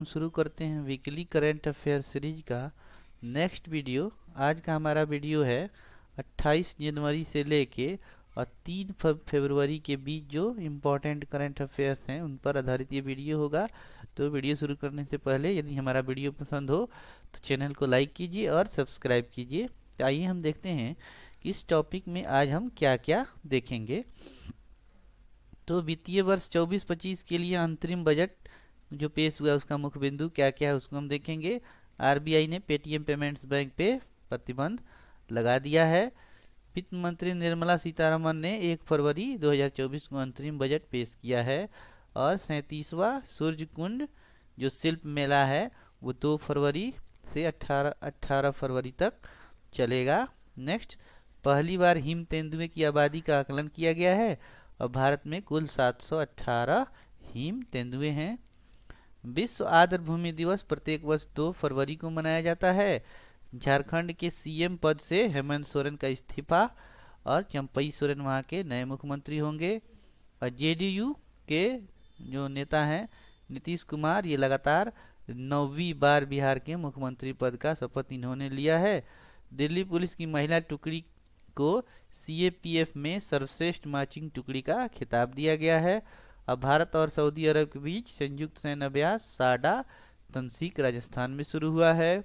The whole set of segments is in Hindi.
शुरू करते हैं वीकली करंट अफेयर सीरीज का नेक्स्ट वीडियो। आज का हमारा वीडियो है 28 जनवरी से लेके और 3 फरवरी के बीच जो इम्पोर्टेंट करंट अफेयर्स हैं उन पर आधारित ये वीडियो होगा। तो वीडियो शुरू करने से पहले यदि हमारा वीडियो पसंद हो तो चैनल को लाइक कीजिए और सब्सक्राइब कीजिए। तो आइए हम देखते हैं कि इस टॉपिक में आज हम क्या क्या देखेंगे। तो वित्तीय वर्ष 24-25 के लिए अंतरिम बजट जो पेश हुआ उसका मुख्य बिंदु क्या क्या है उसको हम देखेंगे। आरबीआई ने पेटीएम पेमेंट्स बैंक पे प्रतिबंध लगा दिया है। वित्त मंत्री निर्मला सीतारमन ने 1 फरवरी 2024 को अंतरिम बजट पेश किया है। और 37वां सूर्य कुंड जो शिल्प मेला है वो 2 फरवरी से 18 फरवरी तक चलेगा। नेक्स्ट, पहली बार हिम तेंदुए की आबादी का आकलन किया गया है और भारत में कुल 718 हिम तेंदुए हैं। विश्व आर्द्र भूमि दिवस प्रत्येक वर्ष 2 फरवरी को मनाया जाता है। झारखंड के सीएम पद से हेमंत सोरेन का इस्तीफा और चंपई सोरेन वहां के नए मुख्यमंत्री होंगे। और जेडीयू के जो नेता हैं नीतीश कुमार, ये लगातार 9वीं बार बिहार के मुख्यमंत्री पद का शपथ इन्होंने लिया है। दिल्ली पुलिस की महिला टुकड़ी को सीएपीएफ में सर्वश्रेष्ठ मार्चिंग टुकड़ी का खिताब दिया गया है। अब भारत और सऊदी अरब के बीच संयुक्त सैन्य अभ्यास साडा तंसीक राजस्थान में शुरू हुआ है।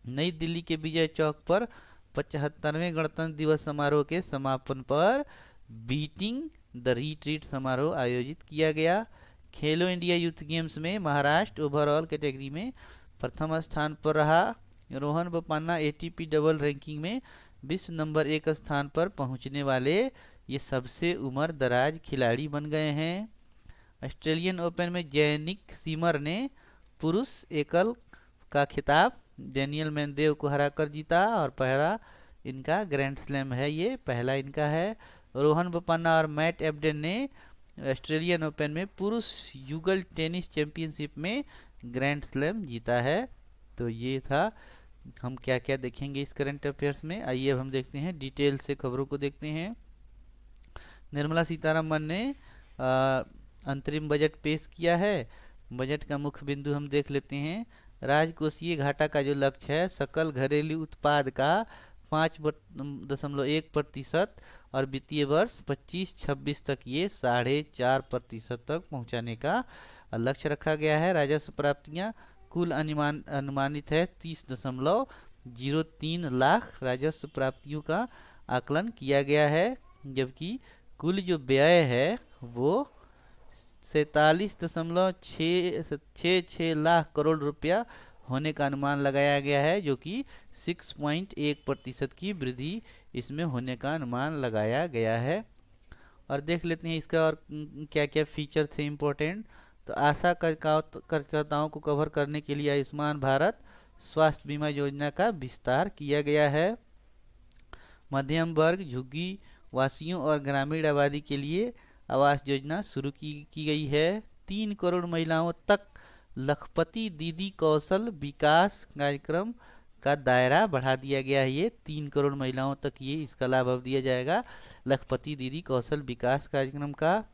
नई दिल्ली के विजय चौक पर 75वें गणतंत्र दिवस समारोह के समापन पर बीटिंग द रिट्रीट समारोह आयोजित किया गया। खेलो इंडिया यूथ गेम्स में महाराष्ट्र ओवरऑल कैटेगरी में प्रथम स्थान पर रहा। Rohan Bopanna ATP double ranking में विश्व नंबर 1 स्थान पर पहुंचने वाले ये सबसे उम्र दराज खिलाड़ी बन गए हैं। ऑस्ट्रेलियन ओपन में जैनिक सीमर ने पुरुष एकल का खिताब डेनियल मेंदेव को हराकर जीता और पहला इनका ग्रैंड स्लैम है, ये पहला इनका है। रोहन बोपन्ना और मैट एब्डेन ने ऑस्ट्रेलियन ओपन में पुरुष युगल टेनिस चैंपियनशिप में ग्रैंड स्लैम जीता है। तो ये था, हम क्या क्या देखेंगे इस करंट अफेयर्स में। आइए अब हम देखते हैं डिटेल से, खबरों को देखते हैं। निर्मला सीतारमन ने अंतरिम बजट पेश किया है। बजट का मुख्य बिंदु हम देख लेते हैं। राजकोषीय घाटा का जो लक्ष्य है सकल घरेलू उत्पाद का 5.1% और वित्तीय वर्ष 25-26 तक ये 4.5% तक पहुंचाने का लक्ष्य रखा गया है। राजस्व प्राप्तियां कुल अनुमानित है 30.03 लाख राजस्व प्राप्तियों का आकलन किया गया है, जबकि कुल जो व्यय है वो 47.66 लाख करोड़ रुपया होने का अनुमान लगाया गया है, जो कि 6.1% की वृद्धि इसमें होने का अनुमान लगाया गया है। और देख लेते हैं इसका और क्या क्या फीचर थे इम्पोर्टेंट। तो आशा कार्यकर्ताओं को कवर करने के लिए आयुष्मान भारत स्वास्थ्य बीमा योजना का विस्तार किया गया है। मध्यम वर्ग, झुग्गी वासियों और ग्रामीण आबादी के लिए आवास योजना शुरू की गई है। 3 करोड़ महिलाओं तक लखपति दीदी कौशल विकास कार्यक्रम का दायरा बढ़ा दिया गया है। ये 3 करोड़ महिलाओं तक ये इसका लाभ अब दिया जाएगा, लखपति दीदी कौशल विकास कार्यक्रम का।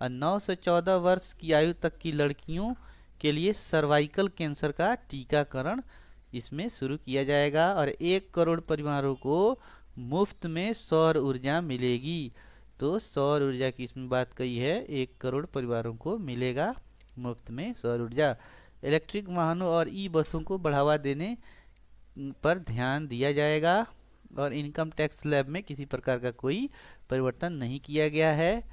और 9 से 14 वर्ष की आयु तक की लड़कियों के लिए सर्वाइकल कैंसर का टीकाकरण इसमें शुरू किया जाएगा। और 1 करोड़ परिवारों को मुफ्त में सौर ऊर्जा मिलेगी। तो सौर ऊर्जा की इसमें बात कही है, 1 करोड़ परिवारों को मिलेगा मुफ्त में सौर ऊर्जा। इलेक्ट्रिक वाहनों और ई बसों को बढ़ावा देने पर ध्यान दिया जाएगा। और इनकम टैक्स स्लैब में किसी प्रकार का कोई परिवर्तन नहीं किया गया है।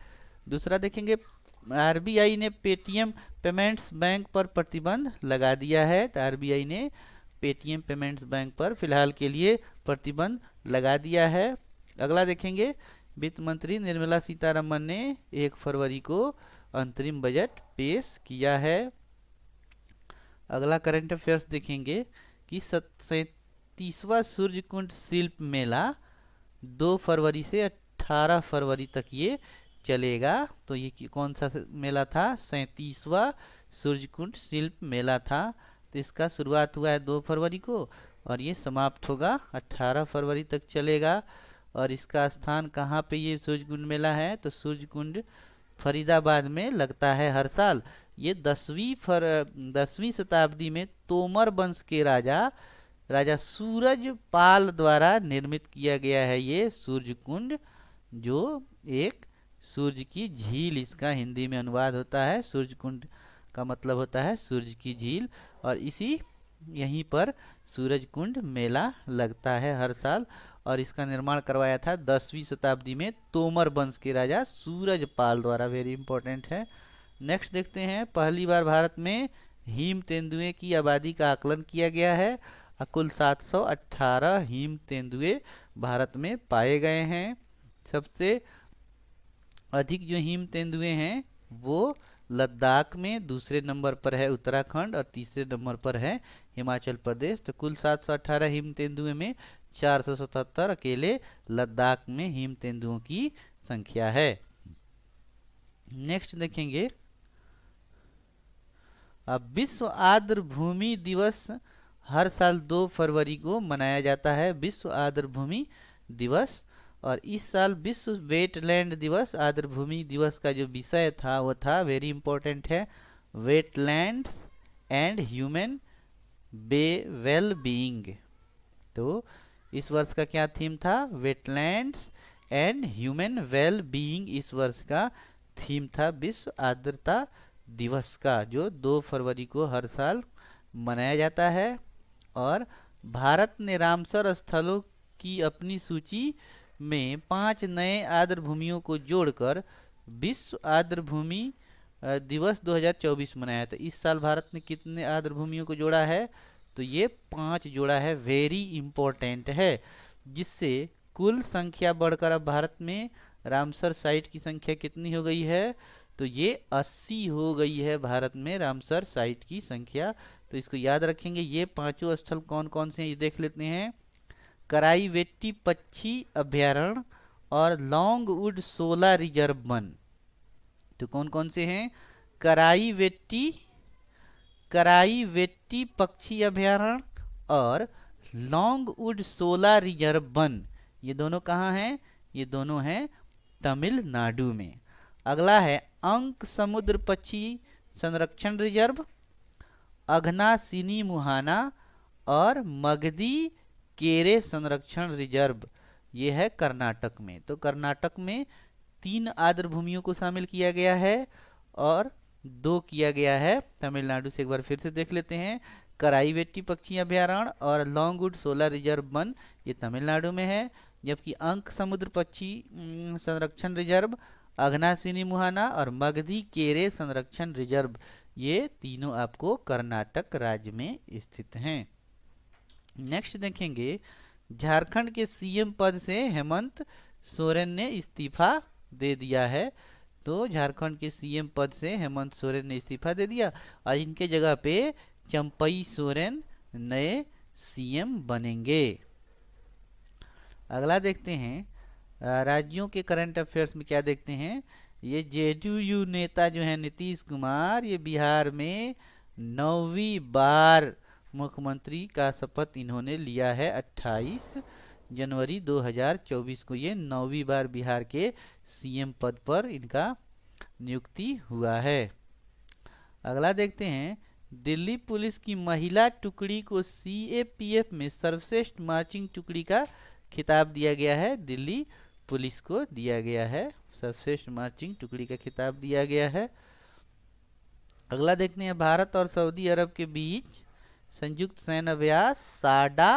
दूसरा देखेंगे, आरबीआई ने पेटीएम पेमेंट्स बैंक पर प्रतिबंध लगा दिया है। तो आरबीआई ने पेटीएम पेमेंट्स बैंक पर फिलहाल के लिए प्रतिबंध लगा दिया है। अगला देखेंगे, वित्त मंत्री निर्मला सीतारमन ने 1 फरवरी को अंतरिम बजट पेश किया है। अगला करंट अफेयर्स देखेंगे कि 37वां सूर्य कुंड शिल्प मेला 2 फरवरी से 18 फरवरी तक ये चलेगा। तो ये कौन सा मेला था? 37वां सूर्य कुंड शिल्प मेला था। तो इसका शुरुआत हुआ है 2 फरवरी को और ये समाप्त होगा 18 फरवरी तक चलेगा। और इसका स्थान कहाँ पे ये सूर्य कुंड मेला है? तो सूर्य कुंड फरीदाबाद में लगता है हर साल। ये 10वीं शताब्दी में तोमर वंश के राजा सूरजपाल द्वारा निर्मित किया गया है ये सूर्य कुंड, जो एक सूर्य की झील इसका हिंदी में अनुवाद होता है। सूर्य कुंड का मतलब होता है सूर्य की झील, और यहीं पर सूरज कुंड मेला लगता है हर साल, और इसका निर्माण करवाया था 10वीं शताब्दी में तोमर वंश के राजा सूरजपाल द्वारा। वेरी इंपॉर्टेंट है। नेक्स्ट देखते हैं, पहली बार भारत में हिम तेंदुए की आबादी का आकलन किया गया है। कुल 718 हिम तेंदुए भारत में पाए गए हैं। सबसे अधिक जो हिम तेंदुए हैं वो लद्दाख में, दूसरे नंबर पर है उत्तराखंड, और तीसरे नंबर पर है हिमाचल प्रदेश। तो कुल 718 हिम तेंदुए में 477 अकेले लद्दाख में हिम तेंदुओं की संख्या है। नेक्स्ट देखेंगे, अब विश्व आर्द्र भूमि दिवस हर साल 2 फरवरी को मनाया जाता है, विश्व आर्द्र भूमि दिवस। और इस साल विश्व वेटलैंड दिवस, आर्द्र भूमि दिवस का जो विषय था वो था, वेरी इंपॉर्टेंट है, wetlands and human well being. तो इस वर्ष का क्या थीम था? Wetlands and human well being इस वर्ष का थीम था विश्व आर्द्रता दिवस का, जो 2 फरवरी को हर साल मनाया जाता है। और भारत ने रामसर स्थलों की अपनी सूची में 5 नए आर्द्र भूमियों को जोड़कर विश्व आर्द्र भूमि दिवस 2024 मनाया। तो इस साल भारत ने कितने आर्द्र भूमियों को जोड़ा है? तो ये 5 जोड़ा है, वेरी इंपॉर्टेंट है, जिससे कुल संख्या बढ़कर अब भारत में रामसर साइट की संख्या कितनी हो गई है? तो ये 80 हो गई है भारत में रामसर साइट की संख्या। तो इसको याद रखेंगे। ये 5 स्थल कौन कौन से हैं ये देख लेते हैं। कराईवेट्टी पक्षी अभ्यारण्य और लॉन्गवुड शोला रिजर्व वन। तो कौन कौन से हैं? कराईवेट्टी पक्षी अभ्यारण्य और लॉन्गवुड शोला रिजर्व वन, ये दोनों कहाँ हैं? ये दोनों हैं तमिलनाडु में। अगला है अंक समुद्र पक्षी संरक्षण रिजर्व, अघनासिनी मुहाना और मगधी केरे संरक्षण रिजर्व, ये है कर्नाटक में। तो कर्नाटक में 3 आर्द्र भूमियों को शामिल किया गया है और 2 किया गया है तमिलनाडु से। एक बार फिर से देख लेते हैं। कराईवेट्टी पक्षी अभ्यारण्य और लॉन्गवुड शोला रिजर्व वन ये तमिलनाडु में है, जबकि अंक समुद्र पक्षी संरक्षण रिजर्व, अघनासिनी मुहाना और मगधी केरे संरक्षण रिजर्व, ये तीनों आपको कर्नाटक राज्य में स्थित हैं। नेक्स्ट देखेंगे, झारखंड के सीएम पद से हेमंत सोरेन ने इस्तीफा दे दिया है। तो झारखंड के सीएम पद से हेमंत सोरेन ने इस्तीफा दे दिया और इनके जगह पे चंपई सोरेन नए सीएम बनेंगे। अगला देखते हैं, राज्यों के करंट अफेयर्स में क्या देखते हैं। ये जेडीयू नेता जो है नीतीश कुमार, ये बिहार में 9वीं बार मुख्यमंत्री का शपथ इन्होंने लिया है। 28 जनवरी 2024 को ये 9वीं बार बिहार के सीएम पद पर इनका नियुक्ति हुआ है। अगला देखते हैं, दिल्ली पुलिस की महिला टुकड़ी को सीएपीएफ में सर्वश्रेष्ठ मार्चिंग टुकड़ी का खिताब दिया गया है। दिल्ली पुलिस को दिया गया है, सर्वश्रेष्ठ मार्चिंग टुकड़ी का खिताब दिया गया है। अगला देखते हैं, भारत और सऊदी अरब के बीच संयुक्त सैन्य अभ्यास साडा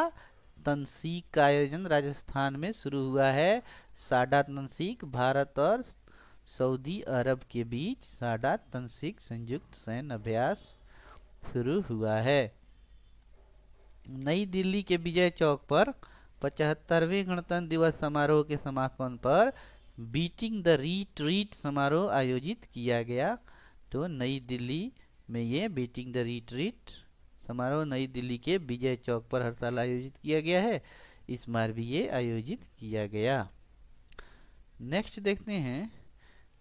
तनसीक का आयोजन राजस्थान में शुरू हुआ है। साडा तनसीक, भारत और सऊदी अरब के बीच साडा तनसीक संयुक्त सैन्य अभ्यास शुरू हुआ है। नई दिल्ली के विजय चौक पर 75वें गणतंत्र दिवस समारोह के समापन पर बीटिंग द रिट्रीट समारोह आयोजित किया गया। तो नई दिल्ली में ये बीटिंग द रिट्रीट समारोह नई दिल्ली के विजय चौक पर हर साल आयोजित किया गया है, इस बार भी ये आयोजित किया गया। नेक्स्ट देखते हैं,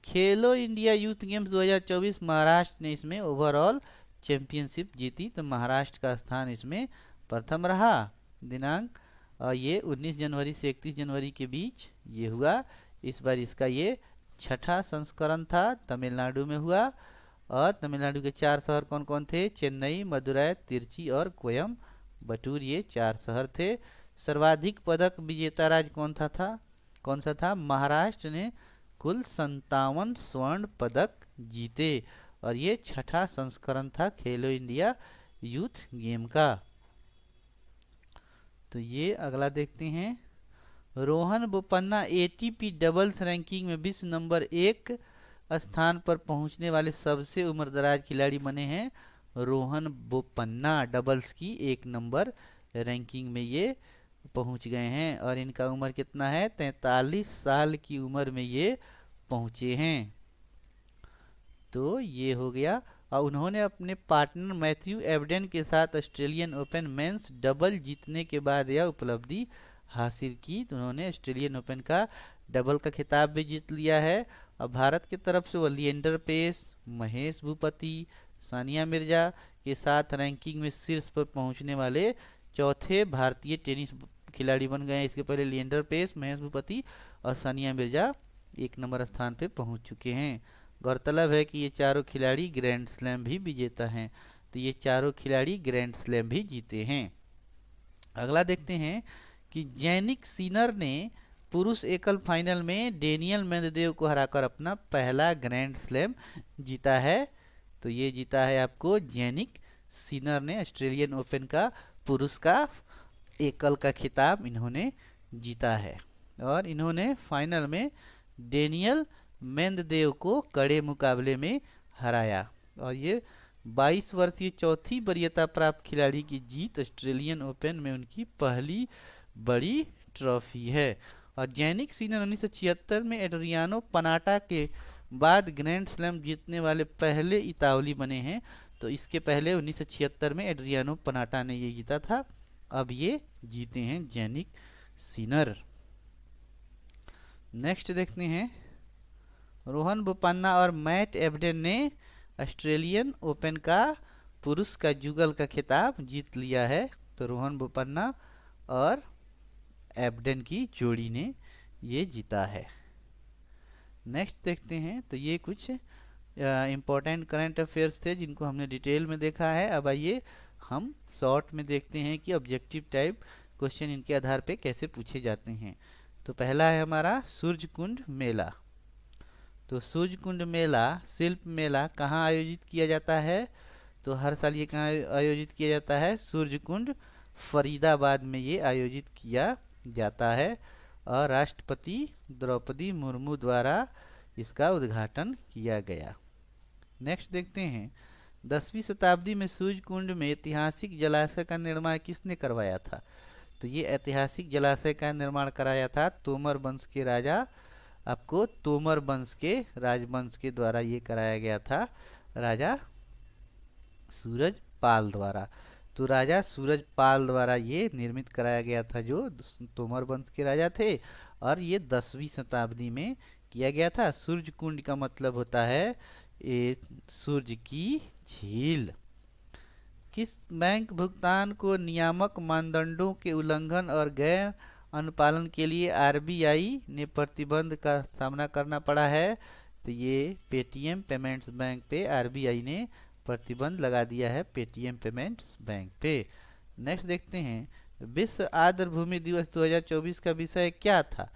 खेलो इंडिया यूथ गेम्स 2024 महाराष्ट्र ने इसमें ओवरऑल चैंपियनशिप जीती। तो महाराष्ट्र का स्थान इसमें प्रथम रहा। दिनांक ये 19 जनवरी से 31 जनवरी के बीच ये हुआ। इस बार इसका ये छठा संस्करण था तमिलनाडु में हुआ। और तमिलनाडु के 4 शहर कौन कौन थे? चेन्नई, मदुरै, तिरुचि और कोयम्बटूर, ये 4 शहर थे। सर्वाधिक पदक विजेता राज्य कौन सा था? महाराष्ट्र ने कुल 57 स्वर्ण पदक जीते और ये छठा संस्करण था खेलो इंडिया यूथ गेम का। तो ये अगला देखते हैं। Rohan Bopanna ATP doubles ranking में विश्व नंबर 1 स्थान पर पहुंचने वाले सबसे उम्रदराज खिलाड़ी बने हैं। रोहन बोपन्ना डबल्स की 1 नंबर रैंकिंग में ये पहुंच गए हैं और इनका उम्र कितना है? 43 साल की उम्र में ये पहुंचे हैं। तो ये हो गया। और उन्होंने अपने पार्टनर मैथ्यू एबडेन के साथ ऑस्ट्रेलियन ओपन मेंस डबल जीतने के बाद यह उपलब्धि हासिल की। तो उन्होंने ऑस्ट्रेलियन ओपन का डबल का खिताब भी जीत लिया है। और भारत की तरफ से वो लिएंडर पेस, महेश भूपति, सानिया मिर्जा के साथ रैंकिंग में शीर्ष पर पहुंचने वाले चौथे भारतीय टेनिस खिलाड़ी बन गए हैं। इसके पहले लिएंडर पेस, महेश भूपति और सानिया मिर्जा 1 नंबर स्थान पर पहुंच चुके हैं। गौरतलब है कि ये चारों खिलाड़ी ग्रैंड स्लैम भी विजेता हैं। तो ये चारों खिलाड़ी ग्रैंड स्लैम भी जीते हैं। अगला देखते हैं कि जैनिक सिनर ने पुरुष एकल फाइनल में डेनियल मेदवेदेव को हराकर अपना पहला ग्रैंड स्लैम जीता है। तो ये जीता है आपको जैनिक सिनर ने ऑस्ट्रेलियन ओपन का पुरुष का एकल का खिताब इन्होंने जीता है। और इन्होंने फाइनल में डेनियल मेदवेदेव को कड़े मुकाबले में हराया। और ये 22 वर्षीय चौथी वरीयता प्राप्त खिलाड़ी की जीत ऑस्ट्रेलियन ओपन में उनकी पहली बड़ी ट्रॉफी है। और जैनिक सिनर 1976 में एड्रियानो पनाटा के बाद ग्रैंड स्लैम जीतने वाले पहले इतावली बने हैं। तो इसके पहले 1976 में एड्रियानो पनाटा ने ये जीता था। अब ये जीते हैं जैनिक सिनर। नेक्स्ट देखते हैं। रोहन बोपन्ना और मैट एबडेन ने ऑस्ट्रेलियन ओपन का पुरुष का जुगल का खिताब जीत लिया है। तो रोहन बोपन्ना और एबडेन की जोड़ी ने ये जीता है। नेक्स्ट देखते हैं। तो ये कुछ इम्पोर्टेंट करंट अफेयर्स थे जिनको हमने डिटेल में देखा है। अब आइए हम शॉर्ट में देखते हैं कि ऑब्जेक्टिव टाइप क्वेश्चन इनके आधार पे कैसे पूछे जाते हैं। तो पहला है हमारा सूर्यकुंड मेला। तो सूर्यकुंड मेला, शिल्प मेला कहाँ आयोजित किया जाता है? तो हर साल ये कहाँ आयोजित किया जाता है? सूर्यकुंड फरीदाबाद में ये आयोजित किया जाता है और राष्ट्रपति द्रौपदी मुर्मू द्वारा इसका उद्घाटन किया गया। नेक्स्ट देखते हैं। 10वीं शताब्दी में सूर्यकुंड में ऐतिहासिक जलाशय का निर्माण किसने करवाया था? तो ये ऐतिहासिक जलाशय का निर्माण कराया था तोमर वंश के राजा, आपको तोमर वंश के राजवंश के द्वारा ये कराया गया था, राजा सूरजपाल द्वारा। तो राजा सूरजपाल द्वारा ये निर्मित कराया गया था, जो तोमर वंश के राजा थे। और ये 10वीं शताब्दी में किया गया था। सूर्यकुंड का मतलब होता है सूर्य की झील। किस बैंक भुगतान को नियामक मानदंडों के उल्लंघन और गैर अनुपालन के लिए आरबीआई ने प्रतिबंध का सामना करना पड़ा है? तो ये पेटीएम पेमेंट्स बैंक पे आरबीआई ने प्रतिबंध लगा दिया है, पेटीएम पेमेंट्स बैंक पे। नेक्स्ट देखते हैं। विश्व आर्द्र भूमि दिवस 2024 का विषय क्या था?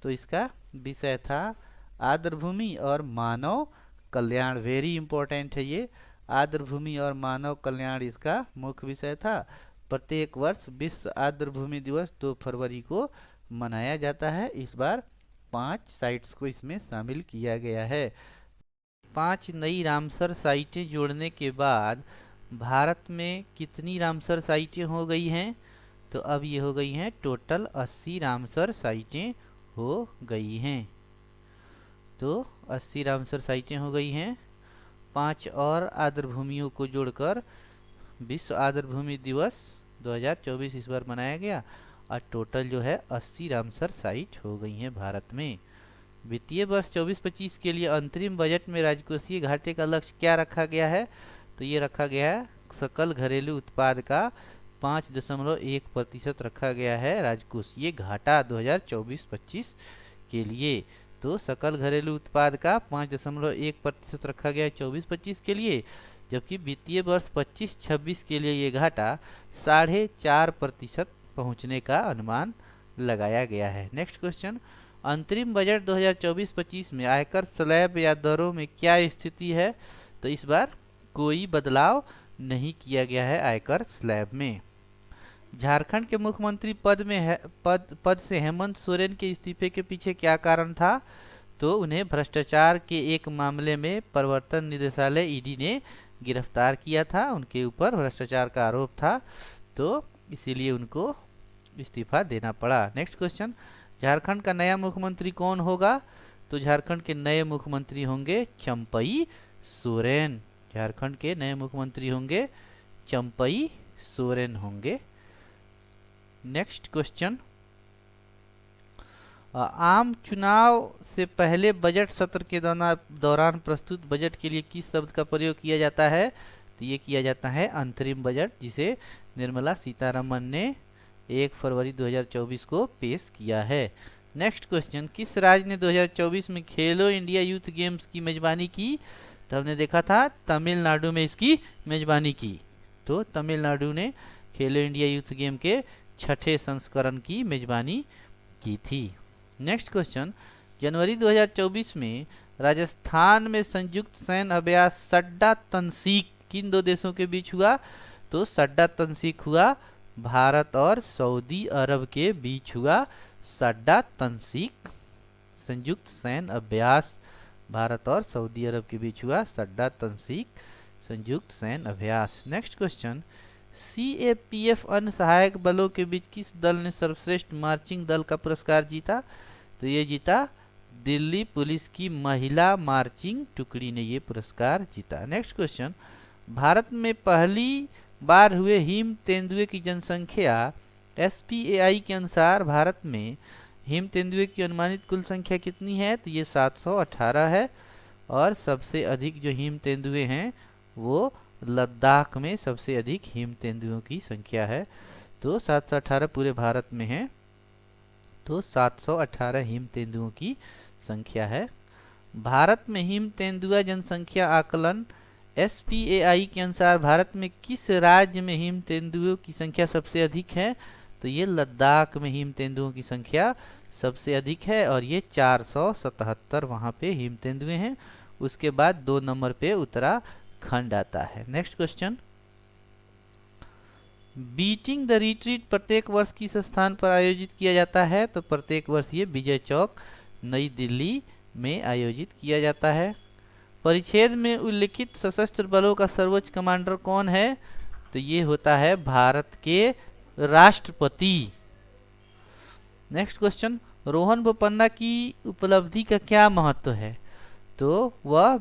तो इसका विषय था आर्द्र भूमि और मानव कल्याण। वेरी इंपॉर्टेंट है ये, आर्द्र भूमि और मानव कल्याण इसका मुख्य विषय था। प्रत्येक वर्ष विश्व आर्द्र भूमि दिवस 2 फरवरी को मनाया जाता है। इस बार 5 साइट्स को इसमें शामिल किया गया है। 5 नई रामसर साइटें जोड़ने के बाद भारत में कितनी रामसर साइटें हो गई हैं? तो अब ये हो गई हैं टोटल 80 रामसर साइटें हो गई हैं। तो 80 रामसर साइटें हो गई हैं। 5 और आर्द्र भूमियों को जोड़कर विश्व आर्द्र भूमि दिवस 2024 इस बार मनाया गया और टोटल जो है 80 रामसर साइट हो गई हैं भारत में। वित्तीय वर्ष 24-25 के लिए अंतरिम बजट में राजकोषीय घाटे का लक्ष्य क्या रखा गया है? तो ये रखा गया है सकल घरेलू उत्पाद का 5.1% रखा गया है राजकोषीय घाटा 2024-25 के लिए। तो सकल घरेलू उत्पाद का 5.1% रखा गया है 24-25 के लिए, जबकि वित्तीय वर्ष 25-26 के लिए ये घाटा 4.5% पहुंचने का अनुमान लगाया गया है। नेक्स्ट क्वेश्चन, अंतरिम बजट 2024-25 में आयकर स्लैब या दरों में क्या स्थिति है? तो इस बार कोई बदलाव नहीं किया गया है आयकर स्लैब में। झारखंड के मुख्यमंत्री पद से हेमंत सोरेन के इस्तीफे के पीछे क्या कारण था? तो उन्हें भ्रष्टाचार के एक मामले में प्रवर्तन निदेशालय ईडी ने गिरफ्तार किया था, उनके ऊपर भ्रष्टाचार का आरोप था, तो इसीलिए उनको इस्तीफा देना पड़ा। नेक्स्ट क्वेश्चन, झारखंड का नया मुख्यमंत्री कौन होगा? तो झारखंड के नए मुख्यमंत्री होंगे चंपई सोरेन। झारखंड के नए मुख्यमंत्री होंगे चंपई सोरेन होंगे। नेक्स्ट क्वेश्चन, आम चुनाव से पहले बजट सत्र के दौरान प्रस्तुत बजट के लिए किस शब्द का प्रयोग किया जाता है? तो ये किया जाता है अंतरिम बजट, जिसे निर्मला सीतारमण ने 1 फरवरी 2024 को पेश किया है। नेक्स्ट क्वेश्चन, किस राज्य ने 2024 में खेलो इंडिया यूथ गेम्स की मेजबानी की? तो हमने देखा था तमिलनाडु में इसकी मेजबानी की, तो तमिलनाडु ने खेलो इंडिया यूथ गेम के 6ठे संस्करण की मेजबानी की थी। नेक्स्ट क्वेश्चन, जनवरी 2024 में राजस्थान में संयुक्त सैन्य अभ्यास सड्डा तनसीक किन दो देशों के बीच हुआ? तो सड्डा तनसीक हुआ भारत और सऊदी अरब के बीच हुआ। सड्डा तनसीक संयुक्त सैन्य अभ्यास भारत और सऊदी अरब के बीच हुआ सड्डा तनसीक संयुक्त सैन्य अभ्यास। नेक्स्ट क्वेश्चन, CAPF अन्य सहायक बलों के बीच किस दल ने सर्वश्रेष्ठ मार्चिंग दल का पुरस्कार जीता? तो ये जीता दिल्ली पुलिस की महिला मार्चिंग टुकड़ी ने ये पुरस्कार जीता। नेक्स्ट क्वेश्चन, भारत में पहली बार हुए हिम तेंदुए की जनसंख्या SPAI के अनुसार भारत में हिम तेंदुए की अनुमानित कुल संख्या कितनी है? तो ये 718 है, और सबसे अधिक जो हिम तेंदुए हैं वो लद्दाख में सबसे अधिक हिम तेंदुओं की संख्या है, तो 718 पूरे भारत में है, तो 718 हिम तेंदुओं की संख्या है। भारत में हिम तेंदुआ जनसंख्या आकलन SPAI के अनुसार भारत में किस राज्य में हिम तेंदुओं की संख्या सबसे अधिक है? तो ये लद्दाख में हिम तेंदुओं की संख्या सबसे अधिक है, और ये 477 वहाँ पे हिम तेंदुए हैं। उसके बाद 2 नंबर पे उत्तराखंड आता है। Next question, beating the retreat प्रत्येक वर्ष किस स्थान पर आयोजित किया जाता है? तो प्रत्येक वर्ष ये विजय चौक नई दिल्ली में आयोजित किया जाता है। परिच्छेद में उल्लिखित सशस्त्र बलों का सर्वोच्च कमांडर कौन है? तो ये होता है भारत के राष्ट्रपति। नेक्स्ट क्वेश्चन, रोहन बोपन्ना की उपलब्धि का क्या महत्व है? तो वह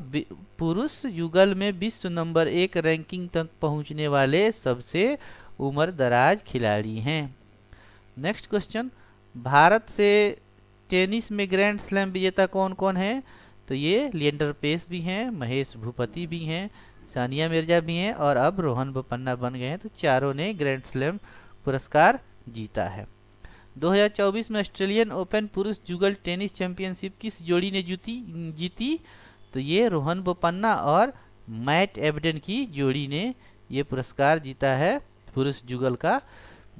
पुरुष युगल में विश्व नंबर 1 रैंकिंग तक पहुंचने वाले सबसे उम्र दराज खिलाड़ी हैं। नेक्स्ट क्वेश्चन, भारत से टेनिस में ग्रैंड स्लैम विजेता कौन कौन है? तो ये लिएंडर पेस भी हैं, महेश भूपति भी हैं, सानिया मिर्जा भी हैं, और अब रोहन बोपन्ना बन गए हैं, तो चारों ने ग्रैंड स्लैम पुरस्कार जीता है। 2024 में ऑस्ट्रेलियन ओपन पुरुष जुगल टेनिस चैंपियनशिप किस जोड़ी ने जीती? तो ये रोहन बोपन्ना और मैट एबडन की जोड़ी ने ये पुरस्कार जीता है, पुरुष जुगल का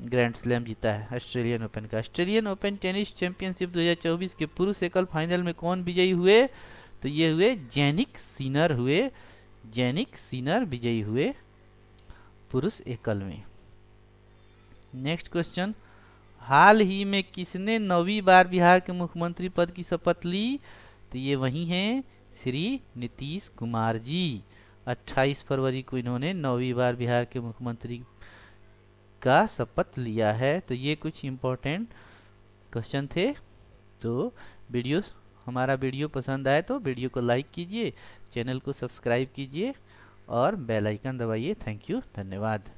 ग्रैंड स्लैम जीता है ऑस्ट्रेलियन ओपन का। ऑस्ट्रेलियन ओपन टेनिस चैंपियनशिप 2024 के पुरुष एकल फाइनल में कौन विजयी हुए? तो ये हुए जैनिक सिनर हुए, जैनिक सिनर विजयी हुए पुरुष एकल में। नेक्स्ट क्वेश्चन, हाल ही में किसने 9वीं बार बिहार के मुख्यमंत्री पद की शपथ ली? तो ये वही हैं श्री नीतीश कुमार जी। 28 फरवरी को इन्होंने 9वीं बार बिहार के मुख्यमंत्री का शपथ लिया है। तो ये कुछ इम्पोर्टेंट क्वेश्चन थे। तो हमारा वीडियो पसंद आए तो वीडियो को लाइक कीजिए, चैनल को सब्सक्राइब कीजिए और बेल आइकन दबाइए। थैंक यू, धन्यवाद।